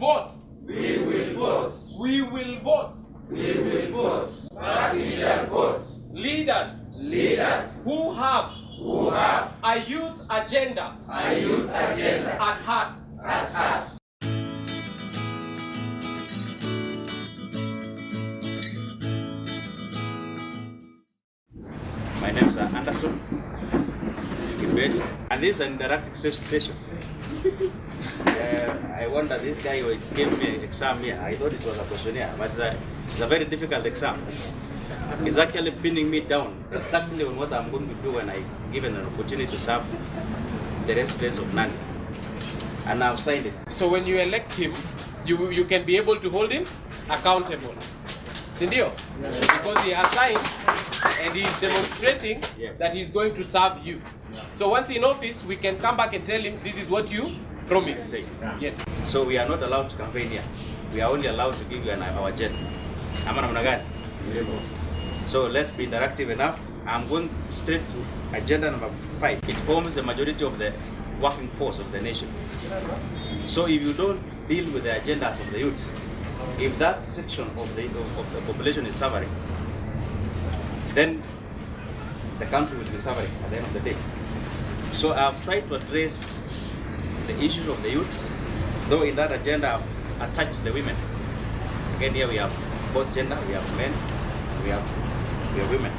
vote. We will vote. We will vote. We will vote. But we shall vote. Leaders who have a youth agenda at heart. My name is Anderson, and this is an interactive session. I wonder, this guy who gave me an exam here, I thought it was a questionnaire, but it's a very difficult exam. It's actually pinning me down exactly on what I'm going to do when I given an opportunity to serve the residents of Nandi. And I've signed it. So when you elect him, you can be able to hold him accountable. Sindio? Yes. Because he has signed and he's demonstrating that he's going to serve you. So once in office, we can come back and tell him this is what you promised. Yes. So we are not allowed to campaign here. We are only allowed to give you our agenda. So let's be interactive enough. I'm going straight to agenda number 5. It forms the majority of the working force of the nation. So if you don't deal with the agenda of the youth, if that section of the population is suffering, then the country will be suffering at the end of the day. So I've tried to address the issues of the youth, though in that agenda I've attached the women. Again, here we have both gender, we have men, we have women.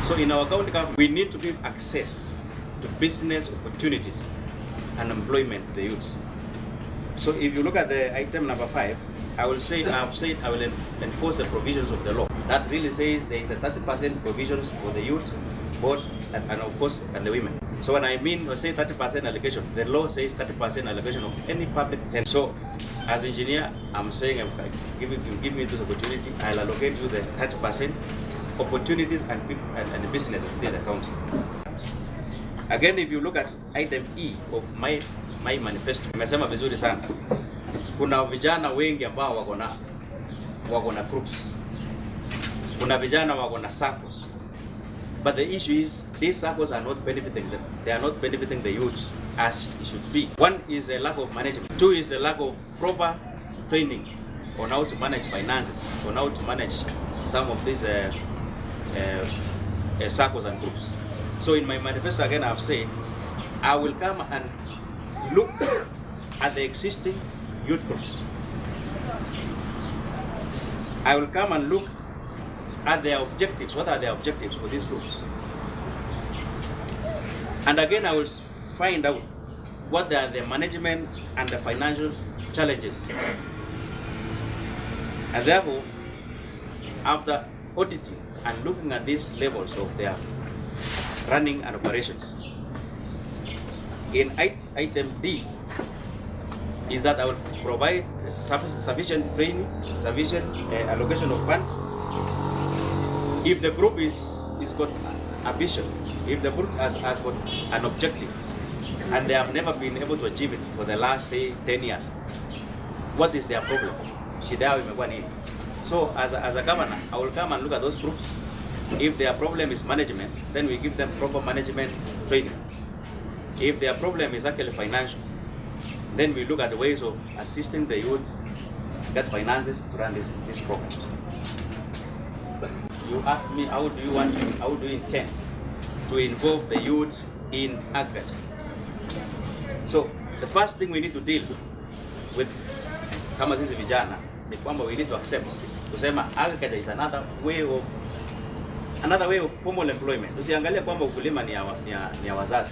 So in our county government, we need to give access to business opportunities and employment to the youth. So if you look at the item number 5, I've said I will enforce the provisions of the law. That really says there is a 30% provisions for the youth, both and of course and the women. So when I say 30% allocation, the law says 30% allocation of any public tenant. So as engineer, I'm saying if you give me this opportunity, I'll allocate you the 30% opportunities and people and the business within the county. Again, if you look at item E of my manifesto, nimesema vizuri sana. Kuna vijana wengi ambao wako na groups. Kuna vijana wako na circles. But the issue is these circles are not benefiting them. They are not benefiting the youth as it should be. One is a lack of management. 2 is a lack of proper training on how to manage finances, on how to manage some of these circles and groups. So in my manifesto again, I've said I will come and look at the existing youth groups. I will come and look at their objectives. What are their objectives for these groups? And again, I will find out what are the management and the financial challenges. And therefore, after auditing and looking at these levels of their running and operations, in item D is that I will provide sufficient training, sufficient allocation of funds. If the group is got a vision, if the group has got an objective, and they have never been able to achieve it for the last, say, 10 years, what is their problem? So as a governor, I will come and look at those groups. If their problem is management, then we give them proper management training. If their problem is actually financial, then we look at the ways of assisting the youth get finances to run these programs. You asked me how do you intend to involve the youth in agriculture. So the first thing we need to deal with kama sisi vijana ni kwamba we need to accept kusema agriculture is another way of formal employment. Usiangalie kwamba ukulima ni ya wazazi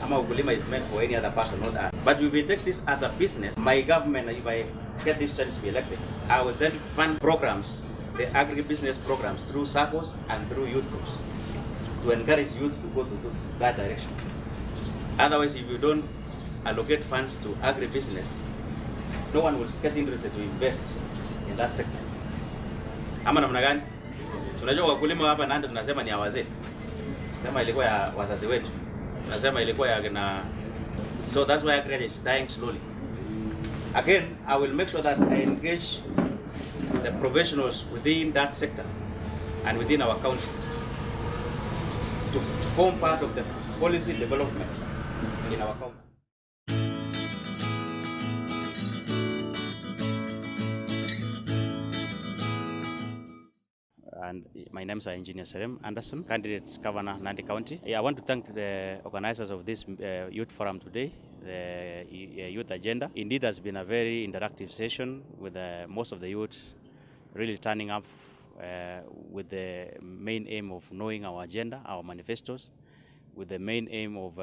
ama ukulima is meant for any other person, not us. But if we take this as a business, my government, if I get this chance to be elected, I will then fund programs, the agribusiness programs through circles and through youth groups to encourage youth to go to that direction. Otherwise, if you don't allocate funds to agribusiness, no one will get interested to invest in that sector. Ama namna gani? Tunajua wakulima hapa Nandi tunasema ni ya wazee. Sema ilikuwa ya wazazi wetu. Tunasema ilikuwa ya na, so that's why agriculture is dying slowly. Again, I will make sure that I engage the professionals within that sector and within our county to form part of the policy development in our county. and my name is Engineer Serem Anderson, candidate Governor, Nandi County. I want to thank the organizers of this youth forum today, the youth agenda. Indeed, has been a very interactive session with most of the youth really turning up with the main aim of knowing our agenda, our manifestos, with the main aim of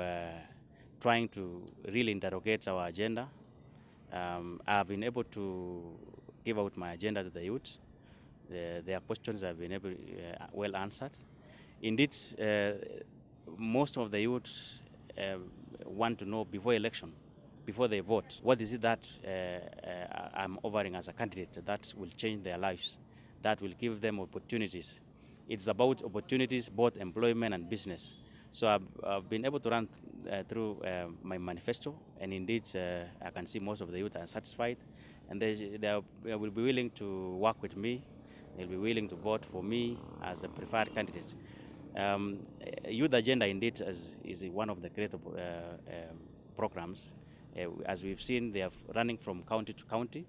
trying to really interrogate our agenda. I've been able to give out my agenda to the youth. Their questions have been well answered. Indeed, most of the youth want to know before election, before they vote, what is it that I'm offering as a candidate that will change their lives, that will give them opportunities. It's about opportunities, both employment and business. So I've been able to run through my manifesto, and indeed I can see most of the youth are satisfied, and they will be willing to work with me. They'll be willing to vote for me as a preferred candidate. Youth Agenda indeed is one of the great programs. As we've seen, they are running from county to county.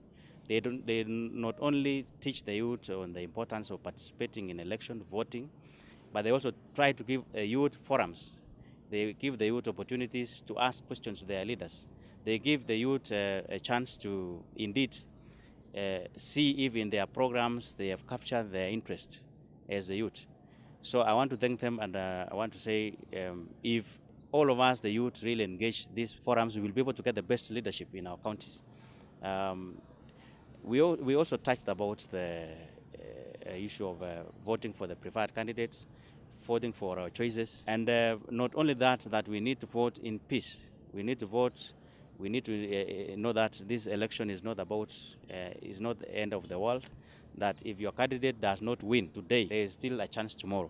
They not only teach the youth on the importance of participating in election, voting, but they also try to give youth forums. They give the youth opportunities to ask questions to their leaders. They give the youth a chance to indeed see if in their programs they have captured their interest as a youth. So I want to thank them, and I want to say if all of us, the youth, really engage these forums, we will be able to get the best leadership in our counties. We also touched about the issue of voting for the preferred candidates, voting for our choices, and not only that we need to vote in peace. We need to vote. We need to know that this election is not about, is not the end of the world. That if your candidate does not win today, there is still a chance tomorrow.